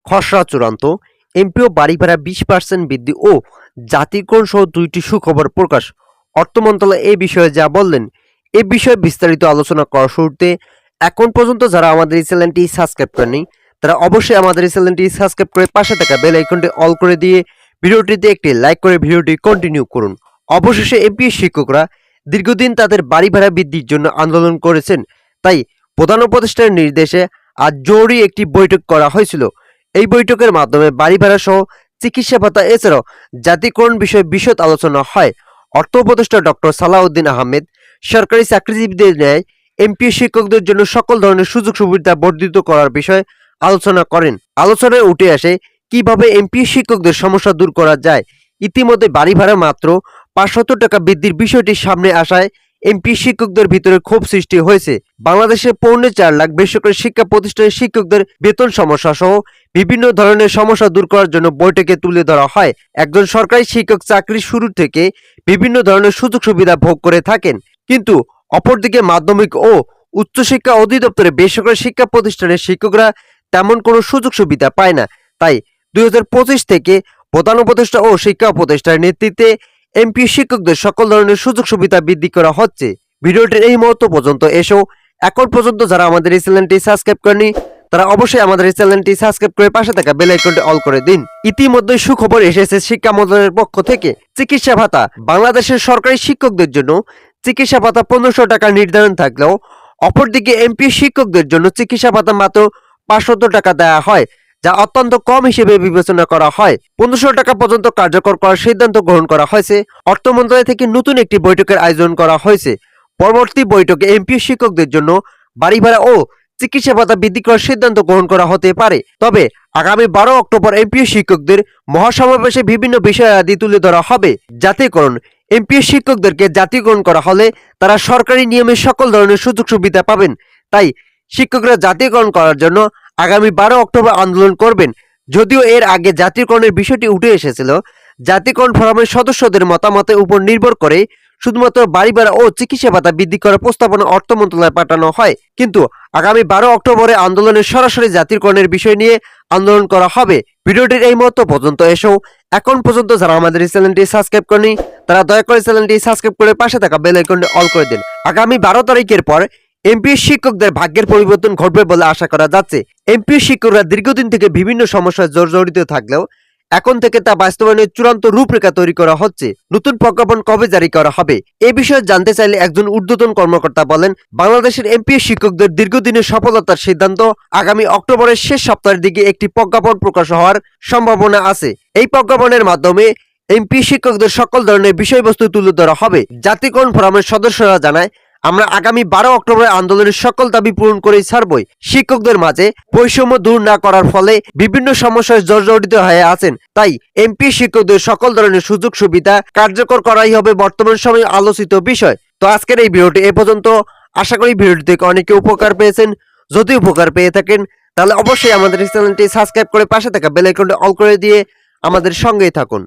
খসড়া চূড়ান্ত, এমপিও বাড়ি ভাড়া 20% বৃদ্ধি ও জাতিকরণ সহ 2টি সুখবর প্রকাশ। অর্থ মন্ত্রণালয় এ বিষয়ে যা বললেন, এ বিষয়ে বিস্তারিত আলোচনা করার শুরুতে এখন পর্যন্ত যারা আমাদের এই চ্যানেলটি সাবস্ক্রাইব করেনি তারা অবশ্যই আমাদের এই চ্যানেলটি সাবস্ক্রাইব করে পাশে থাকা বেল আইকনটি অল করে দিয়ে ভিডিওটিতে একটি লাইক করে ভিডিওটি কন্টিনিউ করুন। অবশেষে এমপি শিক্ষকরা দীর্ঘদিন তাদের বাড়ি ভাড়া বৃদ্ধির জন্য আন্দোলন করেছেন, তাই প্রধান উপদেষ্টার নির্দেশে আজ জরুরি একটি বৈঠক করা হয়েছিল। এই বৈঠকের মাধ্যমে বাড়ি ভাড়া সহ চিকিৎসা ভাতা এছাড়াও জাতীয়করণ বিষয়ে বিশদ আলোচনা হয়। অর্থ উপদেষ্টা ডক্টর সালাউদ্দিন আহমেদ সরকারি চাকরিজীবীদের ন্যায় এমপি শিক্ষকদের জন্য সকল ধরনের সুযোগ সুবিধা বর্ধিত করার বিষয়ে আলোচনা করেন। আলোচনায় উঠে আসে কিভাবে এমপি শিক্ষকদের সমস্যা দূর করা যায়। ইতিমধ্যে বাড়ি ভাড়া মাত্র 500 টাকা বৃদ্ধির বিষয়টি সামনে আসায় এমপি শিক্ষকদের ভিতরে ক্ষোভ সৃষ্টি হয়েছে। বাংলাদেশে 4.25 লাখ বেসরকারি শিক্ষা প্রতিষ্ঠানের শিক্ষকদের বেতন সমস্যা সহ বিভিন্ন ধরনের সমস্যা দূর করার জন্য বৈঠকে তুলে ধরা হয়। একজন সরকারি শিক্ষক চাকরির শুরু থেকে বিভিন্ন ধরনের সুযোগ সুবিধা ভোগ করে থাকেন, কিন্তু অপরদিকে মাধ্যমিক ও উচ্চশিক্ষা অধিদপ্তরে বেসরকারি শিক্ষা প্রতিষ্ঠানের শিক্ষকরা তেমন কোনো সুযোগ সুবিধা পায় না। তাই 2025 থেকে প্রধান উপদেষ্টা ও শিক্ষা উপদেষ্টার নেতৃত্বে এমপি শিক্ষকদের সকল ধরনের সুযোগ সুবিধা বৃদ্ধি করা হচ্ছে। ভিডিওটির এই মুহূর্ত পর্যন্ত এসেও এখন পর্যন্ত যারা আমাদের এই চ্যানেলটি সাবস্ক্রাইব করেনি তারা অবশ্যই আমাদের এই চ্যানেলটি সাবস্ক্রাইব করে পাশে থাকা বেল আইকনটি অল করে দিন। ইতিমধ্যে সুখবর এসেছে শিক্ষা মন্ত্রণালয়ের পক্ষ থেকে। চিকিৎসা ভাতা, বাংলাদেশের সরকারি শিক্ষকদের জন্য চিকিৎসা ভাতা 1500 টাকা নির্ধারণ থাকলেও অপরদিকে এমপি শিক্ষকদের জন্য চিকিৎসা ভাতা মাত্র 500 টাকা দেওয়া হয়, যা অত্যন্ত কম হিসেবে বিবেচনা করা হয়। 1500 টাকা পর্যন্ত কার্যকর করার সিদ্ধান্ত গ্রহণ করা হয়েছে। অর্থ মন্ত্রণালয় থেকে নতুন একটি বৈঠকের আয়োজন করা হয়েছে। পরবর্তী বৈঠকে এমপি শিক্ষকদের জন্য বাড়ি ভাড়া ও চিকিৎসা ভাতা বৃদ্ধি করার সিদ্ধান্ত গ্রহণ করা হতে পারে। তবে আগামী 12 অক্টোবর এমপি শিক্ষকদের মহাসমাবেশে বিভিন্ন বিষয়াদি তুলে ধরা হবে। জাতীয়করণ, এমপি শিক্ষকদেরকে জাতীয়করণ করা হলে তারা সরকারি নিয়মে সকল ধরনের সুযোগ সুবিধা পাবেন। তাই শিক্ষকরা জাতীয়করণ করার জন্য আগামী 12 অক্টোবর আন্দোলন করবেন। যদিও এর আগে জাতীয়করণের বিষয়টি উঠে এসেছিল, জাতীয়করণ ফোরামের সদস্যদের মতামতের উপর নির্ভর করে শুধুমাত্র বাড়ি ভাড়া ও চিকিৎসা ভাতা বৃদ্ধি করার প্রস্তাবনা অর্থ মন্ত্রণালয়ে পাঠানো হয়, কিন্তু আগামী 12 অক্টোবরে আন্দোলনের সরাসরি জাতীয়করণের বিষয় নিয়ে আন্দোলন করা হবে। ভিডিওটির এই মুহূর্ত পর্যন্ত এসেও এখন পর্যন্ত যারা আমাদের এই চ্যানেলটি সাবস্ক্রাইব করেনি তারা দয়া করে চ্যানেলটি সাবস্ক্রাইব করে পাশে থাকা বেল আইকনটি অল করে দিন। আগামী 12 তারিখের পর এমপি শিক্ষকদের ভাগ্যের পরিবর্তন ঘটবে বলে আশা করা যাচ্ছে। এমপি শিক্ষকরা দীর্ঘদিন থেকে বিভিন্ন সমস্যায় জর্জরিত থাকলেও এখন থেকে তা বাস্তবায়নের চূড়ান্ত রূপরেখা তৈরি করা হচ্ছে। নতুন প্রজ্ঞাপন কবে জারি করা হবে এ বিষয়ে জানতে চাইলে একজন ঊর্ধ্বতন কর্মকর্তা বলেন, বাংলাদেশের এমপি শিক্ষকদের দীর্ঘদিনের সফলতার সিদ্ধান্ত আগামী অক্টোবরের শেষ সপ্তাহের দিকে একটি প্রজ্ঞাপন প্রকাশ হওয়ার সম্ভাবনা আছে। এই প্রজ্ঞাপনের মাধ্যমে এমপি শিক্ষকদের সকল ধরনের বিষয়বস্তু তুলে ধরা হবে। জাতীয়করণ ফোরামের সদস্যরা জানায়, আমরা আগামী 12 অক্টোবর আন্দোলনের সকল দাবি পূরণ করেই ছাড়বই। শিক্ষকদের মাঝে বৈষম্য দূর না করার ফলে বিভিন্ন সমস্যায় জর্জরিত হয়ে আছেন, তাই এমপি শিক্ষকদের সকল ধরনের সুযোগ সুবিধা কার্যকর করাই হবে বর্তমান সময়ে আলোচিত বিষয়। তো আজকের এই ভিডিওটি এ পর্যন্ত। আশা করি ভিডিওটি থেকে অনেকে উপকার পেয়েছেন। যদি উপকার পেয়ে থাকেন তাহলে অবশ্যই আমাদের চ্যানেলটি সাবস্ক্রাইব করে পাশে থাকা বেল আইকনটি অল করে দিয়ে আমাদের সঙ্গেই থাকুন।